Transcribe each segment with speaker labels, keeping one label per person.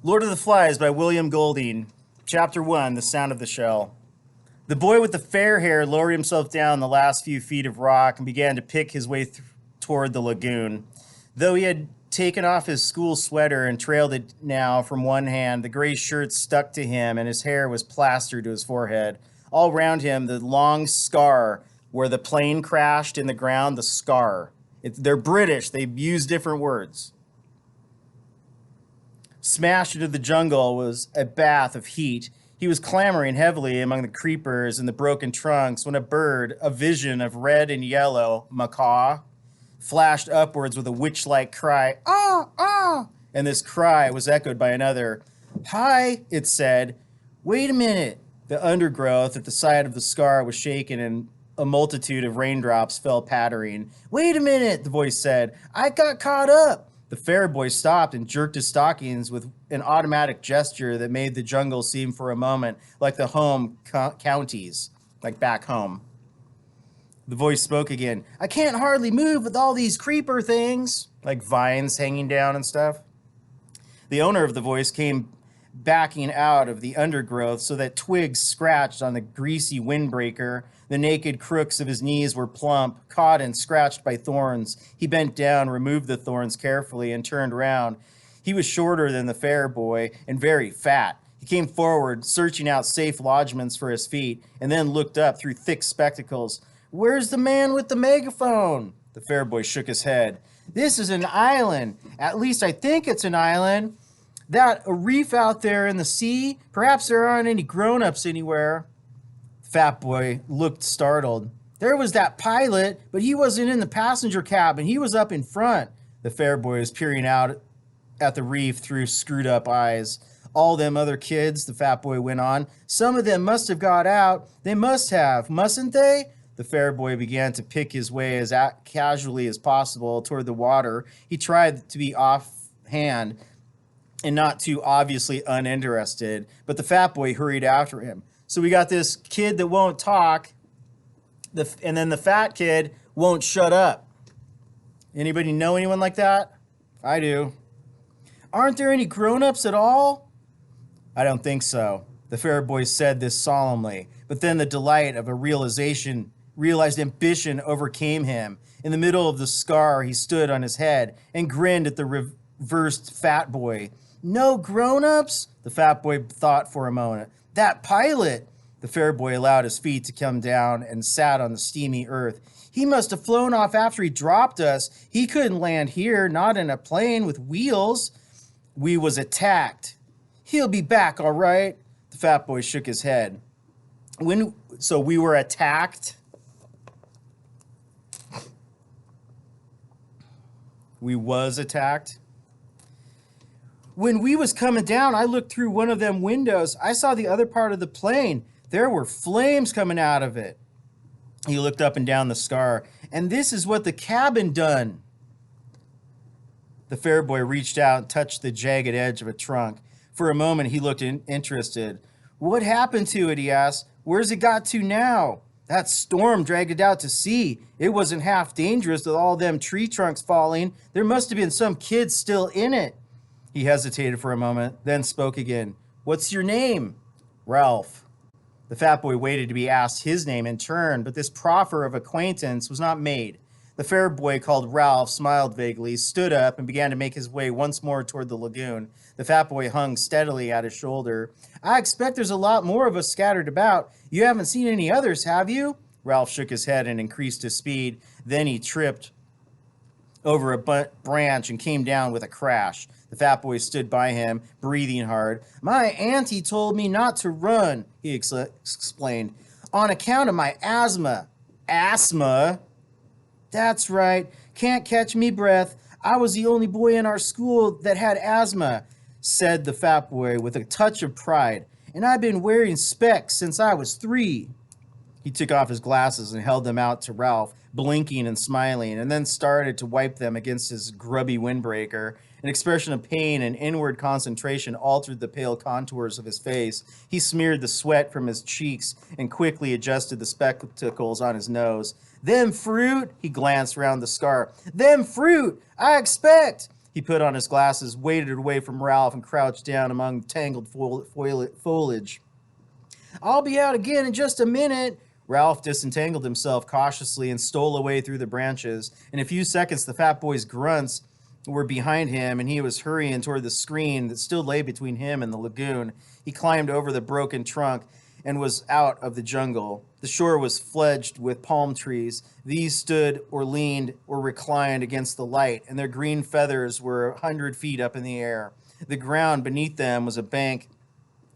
Speaker 1: Lord of the Flies by William Golding. Chapter 1, The Sound of the Shell. The boy with the fair hair lowered himself down the last few feet of rock and began to pick his way toward the lagoon. Though he had taken off his school sweater and trailed it now from one hand, the gray shirt stuck to him and his hair was plastered to his forehead. All round him, the long scar where the plane crashed in the ground, the scar. They're British. They use different words. Smashed into the jungle was a bath of heat. He was clambering heavily among the creepers and the broken trunks when a bird, a vision of red and yellow macaw, flashed upwards with a witch-like cry, "Ah, ah!" And this cry was echoed by another. "Hi," it said. "Wait a minute." The undergrowth at the side of the scar was shaken and a multitude of raindrops fell pattering. "Wait a minute," the voice said. "I got caught up." The fair boy stopped and jerked his stockings with an automatic gesture that made the jungle seem for a moment like the home counties, like back home. The voice spoke again. "I can't hardly move with all these creeper things," like vines hanging down and stuff. The owner of the voice came backing out of the undergrowth so that twigs scratched on the greasy windbreaker. The naked crooks of his knees were plump, caught and scratched by thorns. He bent down, removed the thorns carefully, and turned round. He was shorter than the fair boy and very fat. He came forward, searching out safe lodgments for his feet, and then looked up through thick spectacles. "Where's the man with the megaphone?" The fair boy shook his head. "This is an island. At least I think it's an island. That a reef out there in the sea? Perhaps there aren't any grown-ups anywhere." Fat boy looked startled. "There was that pilot, but he wasn't in the passenger cabin. He was up in front." The fair boy was peering out at the reef through screwed-up eyes. "All them other kids," the fat boy went on. "Some of them must have got out. They must have, mustn't they?" The fair boy began to pick his way as casually as possible toward the water. He tried to be offhand and not too obviously uninterested, but the fat boy hurried after him. So we got this kid that won't talk, and then the fat kid won't shut up. Anybody know anyone like that? I do. "Aren't there any grown-ups at all?" "I don't think so." The fair boy said this solemnly, but then the delight of a realized ambition overcame him. In the middle of the scar, he stood on his head and grinned at the reversed fat boy. "No grown-ups?" The fat boy thought for a moment. "That pilot!" The fair boy allowed his feet to come down and sat on the steamy earth. "He must have flown off after he dropped us. He couldn't land here, not in a plane with wheels." "We was attacked." "He'll be back, all right." The fat boy shook his head. So we were attacked? We was attacked? "When we was coming down, I looked through one of them windows. I saw the other part of the plane. There were flames coming out of it." He looked up and down the scar. "And this is what the cabin done." The fair boy reached out and touched the jagged edge of a trunk. For a moment, he looked interested. "What happened to it?" he asked. "Where's it got to now?" "That storm dragged it out to sea. It wasn't half dangerous with all them tree trunks falling. There must have been some kids still in it." He hesitated for a moment, then spoke again. "What's your name?" "Ralph." The fat boy waited to be asked his name in turn, but this proffer of acquaintance was not made. The fair boy, called Ralph, smiled vaguely, stood up, and began to make his way once more toward the lagoon. The fat boy hung steadily at his shoulder. "I expect there's a lot more of us scattered about. You haven't seen any others, have you?" Ralph shook his head and increased his speed. Then he tripped over a branch and came down with a crash. The fat boy stood by him, breathing hard. "My auntie told me not to run," he explained, "on account of my asthma." "Asthma?" "That's right. Can't catch me breath. I was the only boy in our school that had asthma," said the fat boy with a touch of pride. "And I've been wearing specs since I was 3. He took off his glasses and held them out to Ralph, blinking and smiling, and then started to wipe them against his grubby windbreaker. An expression of pain and inward concentration altered the pale contours of his face. He smeared the sweat from his cheeks and quickly adjusted the spectacles on his nose. "Them fruit?" He glanced round the scar. "Them fruit, I expect." He put on his glasses, waded away from Ralph, and crouched down among tangled foliage. I'll be out again in just a minute. Ralph disentangled himself cautiously and stole away through the branches. In a few seconds, the fat boy's grunts were behind him, and he was hurrying toward the screen that still lay between him and the lagoon. He climbed over the broken trunk and was out of the jungle. The shore was fledged with palm trees. These stood or leaned or reclined against the light, and their green feathers were 100 feet up in the air. The ground beneath them was a bank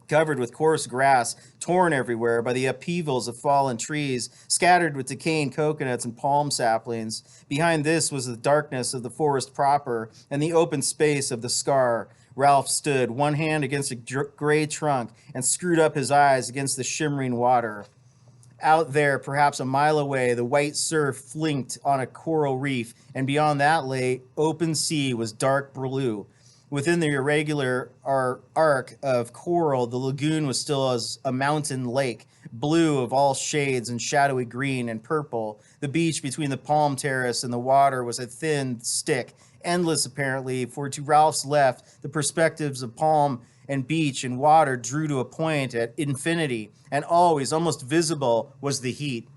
Speaker 1: covered with coarse grass, torn everywhere by the upheavals of fallen trees, scattered with decaying coconuts and palm saplings. Behind this was the darkness of the forest proper and the open space of the scar. Ralph stood, one hand against a gray trunk, and screwed up his eyes against the shimmering water. Out there, perhaps a mile away, the white surf flinked on a coral reef, and beyond that lay open sea was dark blue. Within the irregular arc of coral, the lagoon was still as a mountain lake, blue of all shades and shadowy green and purple. The beach between the palm terrace and the water was a thin stick, endless apparently, for to Ralph's left, the perspectives of palm and beach and water drew to a point at infinity, and always, almost visible, was the heat.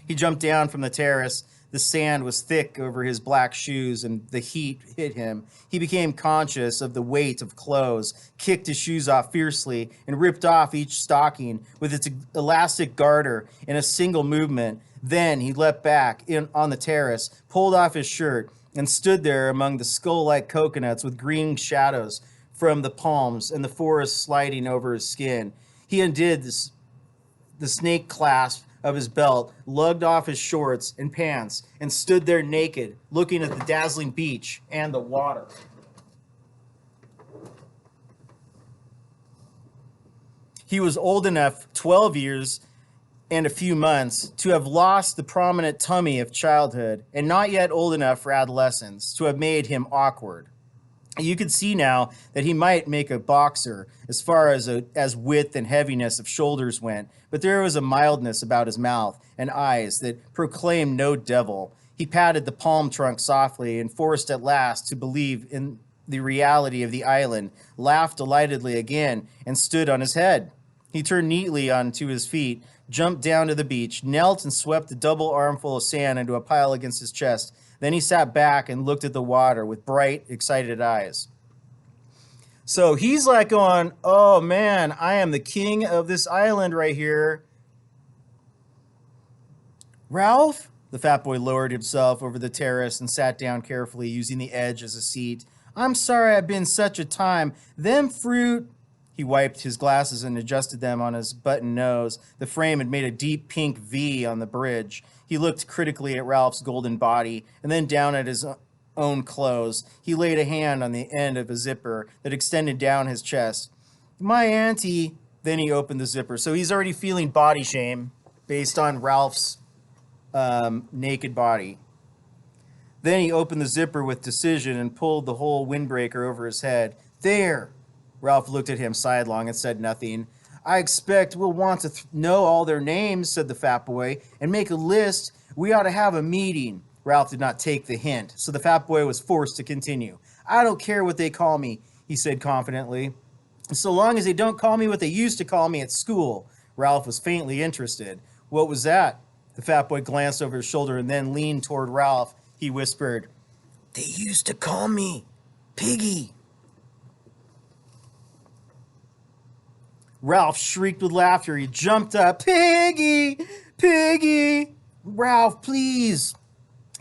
Speaker 1: He jumped down from the terrace. The sand was thick over his black shoes, and the heat hit him. He became conscious of the weight of clothes, kicked his shoes off fiercely, and ripped off each stocking with its elastic garter in a single movement. Then he leapt back on the terrace, pulled off his shirt, and stood there among the skull-like coconuts with green shadows from the palms and the forest sliding over his skin. He undid the snake clasp of his belt, lugged off his shorts and pants, and stood there naked, looking at the dazzling beach and the water. He was old enough, 12 years and a few months, to have lost the prominent tummy of childhood, and not yet old enough for adolescence to have made him awkward. You could see now that he might make a boxer as far as width and heaviness of shoulders went, but there was a mildness about his mouth and eyes that proclaimed no devil. He patted the palm trunk softly and, forced at last to believe in the reality of the island, laughed delightedly again and stood on his head. He turned neatly onto his feet, jumped down to the beach, knelt and swept a double armful of sand into a pile against his chest. Then he sat back and looked at the water with bright, excited eyes. So he's like going, oh man, I am the king of this island right here. Ralph? The fat boy lowered himself over the terrace and sat down carefully, using the edge as a seat. I'm sorry I've been such a time. Them fruit... He wiped his glasses and adjusted them on his button nose. The frame had made a deep pink V on the bridge. He looked critically at Ralph's golden body and then down at his own clothes. He laid a hand on the end of a zipper that extended down his chest. My auntie... Then he opened the zipper. So he's already feeling body shame based on Ralph's naked body. Then he opened the zipper with decision and pulled the whole windbreaker over his head. There! Ralph looked at him sidelong and said nothing. I expect we'll want to know all their names, said the fat boy, and make a list. We ought to have a meeting. Ralph did not take the hint, so the fat boy was forced to continue. I don't care what they call me, he said confidently, so long as they don't call me what they used to call me at school. Ralph was faintly interested. What was that? The fat boy glanced over his shoulder and then leaned toward Ralph. He whispered, They used to call me Piggy. Ralph shrieked with laughter. He jumped up. Piggy! Piggy! Ralph, please!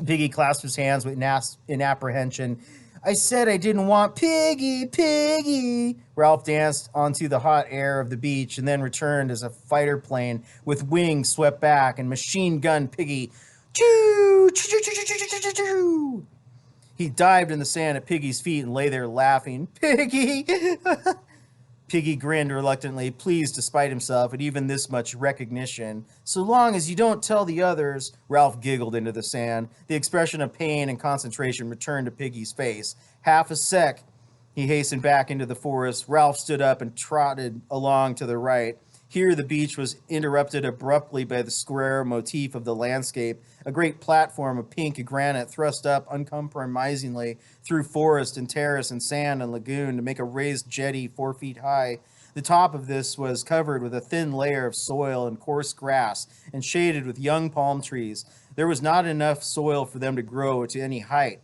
Speaker 1: Piggy clasped his hands in apprehension. I said I didn't want Piggy! Piggy! Ralph danced onto the hot air of the beach and then returned as a fighter plane with wings swept back and machine-gunned Piggy. Choo! Choo! Choo! Choo! Choo! Choo! Choo! Choo! He dived in the sand at Piggy's feet and lay there laughing. Piggy! Piggy grinned reluctantly, pleased despite himself at even this much recognition. So long as you don't tell the others, Ralph giggled into the sand. The expression of pain and concentration returned to Piggy's face. Half a sec. He hastened back into the forest. Ralph stood up and trotted along to the right. Here, the beach was interrupted abruptly by the square motif of the landscape, a great platform of pink granite thrust up uncompromisingly through forest and terrace and sand and lagoon to make a raised jetty 4 feet high. The top of this was covered with a thin layer of soil and coarse grass and shaded with young palm trees. There was not enough soil for them to grow to any height,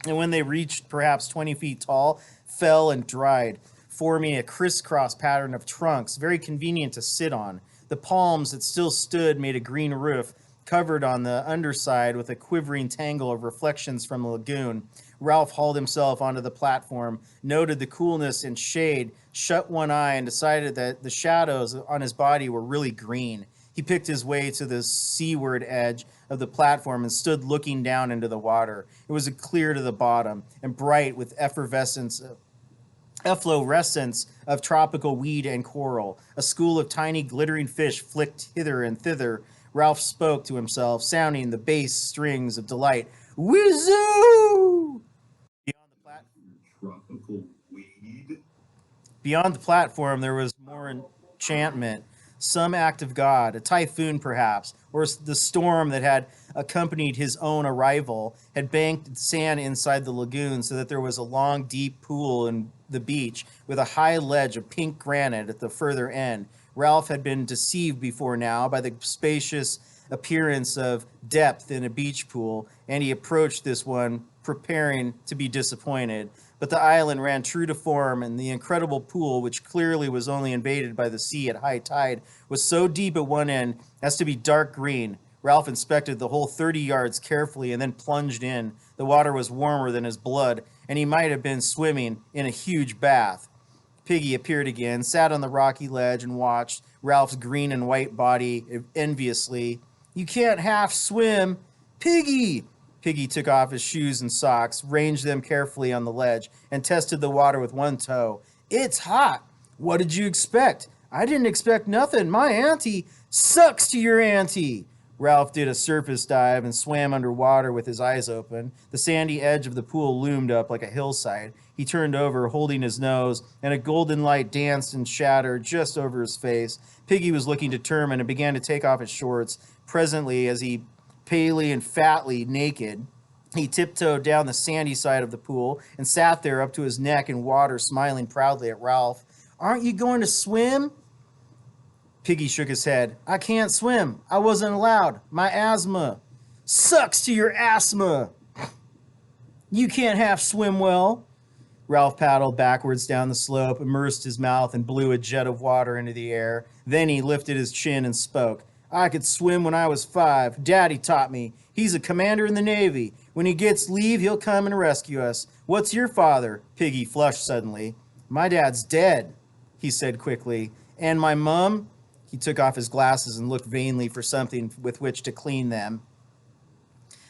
Speaker 1: and when they reached perhaps 20 feet tall, fell and dried, forming a crisscross pattern of trunks, very convenient to sit on. The palms that still stood made a green roof, covered on the underside with a quivering tangle of reflections from the lagoon. Ralph hauled himself onto the platform, noted the coolness and shade, shut one eye, and decided that the shadows on his body were really green. He picked his way to the seaward edge of the platform and stood looking down into the water. It was clear to the bottom and bright with efflorescence of tropical weed and coral. A school of tiny glittering fish flicked hither and thither. Ralph spoke to himself, sounding the bass strings of delight. Wizoo! Beyond the
Speaker 2: Tropical weed.
Speaker 1: Beyond the platform, there was more enchantment, some act of God, a typhoon perhaps, or the storm that had accompanied his own arrival had banked sand inside the lagoon so that there was a long, deep pool in the beach with a high ledge of pink granite at the further end. Ralph had been deceived before now by the spacious appearance of depth in a beach pool, and he approached this one preparing to be disappointed. But the island ran true to form, and the incredible pool, which clearly was only invaded by the sea at high tide, was so deep at one end as to be dark green. Ralph inspected the whole 30 yards carefully and then plunged in. The water was warmer than his blood, and he might have been swimming in a huge bath. Piggy appeared again, sat on the rocky ledge, and watched Ralph's green and white body enviously. "You can't half swim, Piggy!" Piggy took off his shoes and socks, ranged them carefully on the ledge, and tested the water with one toe. "It's hot. What did you expect?" "I didn't expect nothing. My auntie sucks to your auntie." Ralph did a surface dive and swam underwater with his eyes open. The sandy edge of the pool loomed up like a hillside. He turned over, holding his nose, and a golden light danced and shattered just over his face. Piggy was looking determined and began to take off his shorts. Presently, as he palely and fatly naked, he tiptoed down the sandy side of the pool and sat there up to his neck in water, smiling proudly at Ralph. "Aren't you going to swim?" Piggy shook his head. "I can't swim. I wasn't allowed. My asthma." "Sucks to your asthma." "You can't half swim well." Ralph paddled backwards down the slope, immersed his mouth, and blew a jet of water into the air. Then he lifted his chin and spoke. "I could swim when I was 5. Daddy taught me. He's a commander in the Navy. When he gets leave, he'll come and rescue us." "What's your father?" Piggy flushed suddenly. "My dad's dead," he said quickly. "And my mum?" He took off his glasses and looked vainly for something with which to clean them.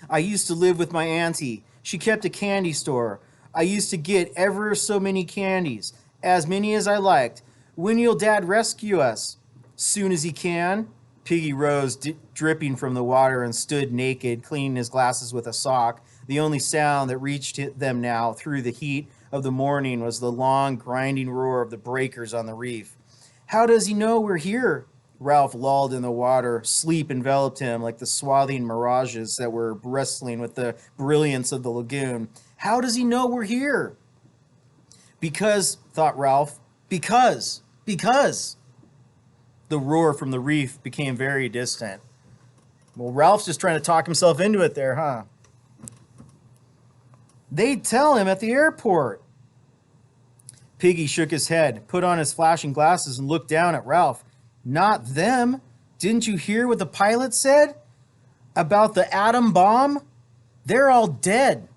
Speaker 1: "I used to live with my auntie. She kept a candy store. I used to get ever so many candies, as many as I liked. When will Dad rescue us?" "Soon as he can." Piggy rose, dripping from the water, and stood naked, cleaning his glasses with a sock. The only sound that reached them now through the heat of the morning was the long, grinding roar of the breakers on the reef. "How does he know we're here?" Ralph lolled in the water. Sleep enveloped him like the swathing mirages that were wrestling with the brilliance of the lagoon. "How does he know we're here?" "Because," thought Ralph, because. The roar from the reef became very distant. Well, Ralph's just trying to talk himself into it there, huh? "They'd tell him at the airport." Piggy shook his head, put on his flashing glasses, and looked down at Ralph. "Not them. Didn't you hear what the pilot said? About the atom bomb? They're all dead."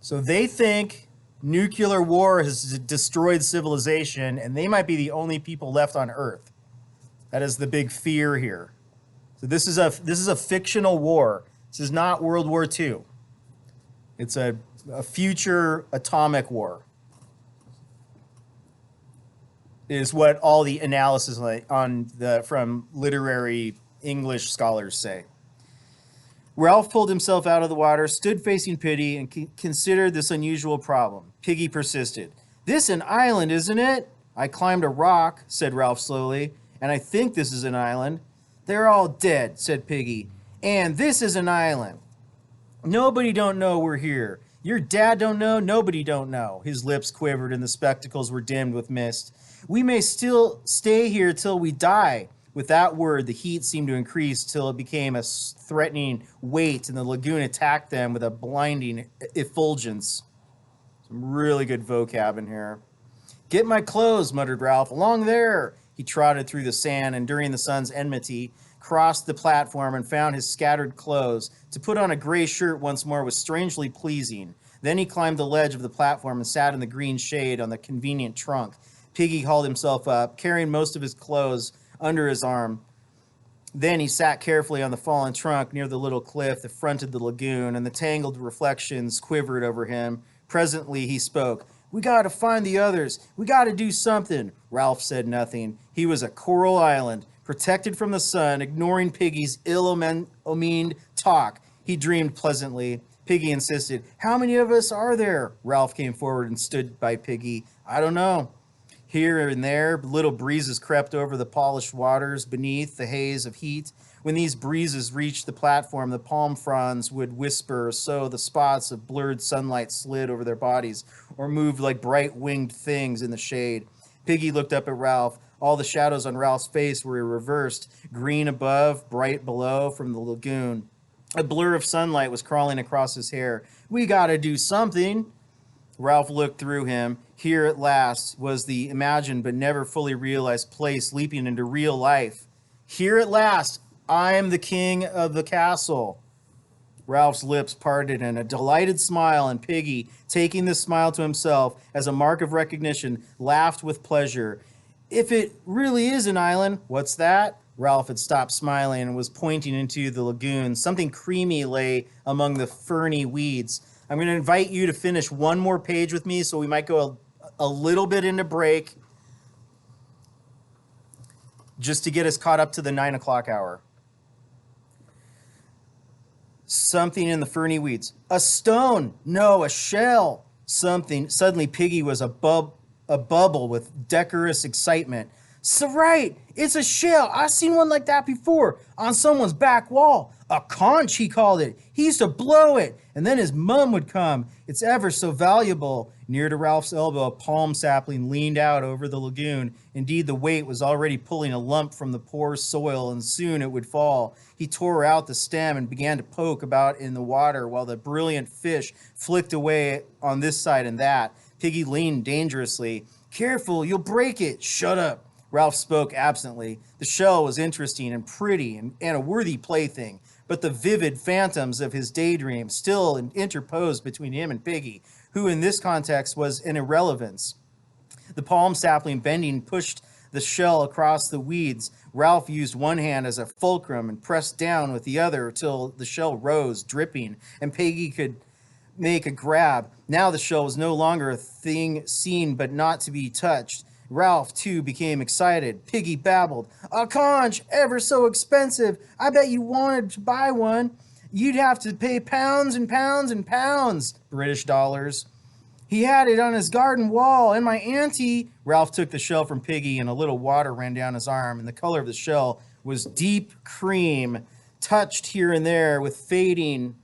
Speaker 1: So they think nuclear war has destroyed civilization, and they might be the only people left on Earth. That is the big fear here. So this is a fictional war. This is not World War II. It's a future atomic war. Is what all the analysis from literary English scholars say. Ralph pulled himself out of the water, stood facing Piggy, and considered this unusual problem. Piggy persisted. "This an island, isn't it?" "I climbed a rock," said Ralph slowly. and I think this is an island. They're all dead, said Piggy. And this is an island. Nobody don't know we're here. Your dad don't know, nobody don't know. His lips quivered and the spectacles were dimmed with mist. We may still stay here till we die. With that word, the heat seemed to increase till it became a threatening weight, and the lagoon attacked them with a blinding effulgence. Some really good vocab in here. Get my clothes, muttered Ralph. Along there. He trotted through the sand, and during the sun's enmity, crossed the platform and found his scattered clothes. To put on a gray shirt once more was strangely pleasing. Then he climbed the ledge of the platform and sat in the green shade on the convenient trunk. Piggy hauled himself up, carrying most of his clothes under his arm. Then he sat carefully on the fallen trunk near the little cliff that fronted the lagoon, and the tangled reflections quivered over him. Presently he spoke. We got to find the others. We got to do something. Ralph said nothing. He was a coral island, protected from the sun, ignoring Piggy's ill-omened talk. He dreamed pleasantly. Piggy insisted. How many of us are there? Ralph came forward and stood by Piggy. I don't know. Here and there, little breezes crept over the polished waters beneath the haze of heat. When these breezes reached the platform, the palm fronds would whisper, so the spots of blurred sunlight slid over their bodies or moved like bright winged things in the shade. Piggy looked up at Ralph. All the shadows on Ralph's face were reversed, green above, bright below from the lagoon. A blur of sunlight was crawling across his hair. We gotta do something. Ralph looked through him. Here at last was the imagined but never fully realized place leaping into real life. Here at last, I am the king of the castle. Ralph's lips parted in a delighted smile, and Piggy, taking this smile to himself as a mark of recognition, laughed with pleasure. If it really is an island, what's that? Ralph had stopped smiling and was pointing into the lagoon. Something creamy lay among the ferny weeds. I'm going to invite you to finish one more page with me, so we might go a little bit into break just to get us caught up to the 9 o'clock hour. Something in the ferny weeds. A stone. No, a shell. Something. Suddenly, Piggy was a bubble with decorous excitement. So right, it's a shell. I've seen one like that before on someone's back wall. A conch, he called it. He used to blow it, and then his mum would come. It's ever so valuable. Near to Ralph's elbow, a palm sapling leaned out over the lagoon. Indeed, the weight was already pulling a lump from the poor soil, and soon it would fall. He tore out the stem and began to poke about in the water while the brilliant fish flicked away on this side and that. Piggy leaned dangerously. Careful, you'll break it. Shut up. Ralph spoke absently. The shell was interesting and pretty and a worthy plaything, but the vivid phantoms of his daydream still interposed between him and Piggy, who in this context was an irrelevance. The palm sapling bending pushed the shell across the weeds. Ralph used one hand as a fulcrum and pressed down with the other till the shell rose, dripping, and Piggy could make a grab. Now the shell was no longer a thing seen but not to be touched. Ralph, too, became excited. Piggy babbled. A conch, ever so expensive. I bet you wanted to buy one. You'd have to pay pounds and pounds and pounds, British dollars. He had it on his garden wall, and my auntie... Ralph took the shell from Piggy, and a little water ran down his arm, and the color of the shell was deep cream, touched here and there with fading...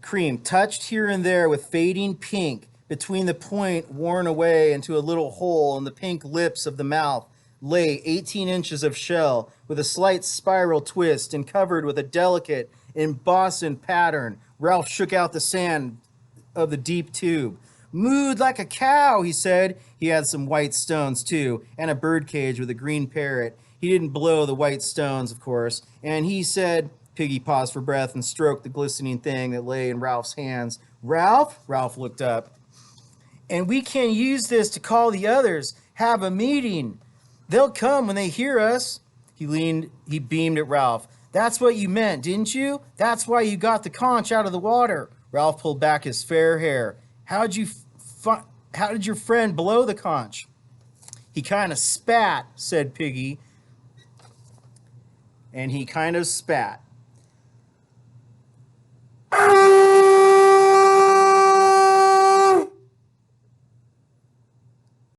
Speaker 1: cream, touched here and there with fading pink. Between the point worn away into a little hole in the pink lips of the mouth lay 18 inches of shell with a slight spiral twist and covered with a delicate embossed pattern. Ralph shook out the sand of the deep tube. Mooed like a cow, he said. He had some white stones, too, and a bird cage with a green parrot. He didn't blow the white stones, of course, and he said... Piggy paused for breath and stroked the glistening thing that lay in Ralph's hands. Ralph? Ralph looked up. And we can use this to call the others. Have a meeting. They'll come when they hear us. He beamed at Ralph. That's what you meant, didn't you? That's why you got the conch out of the water. Ralph pulled back his fair hair. How did your friend blow the conch? He kind of spat, said Piggy. And he kind of spat.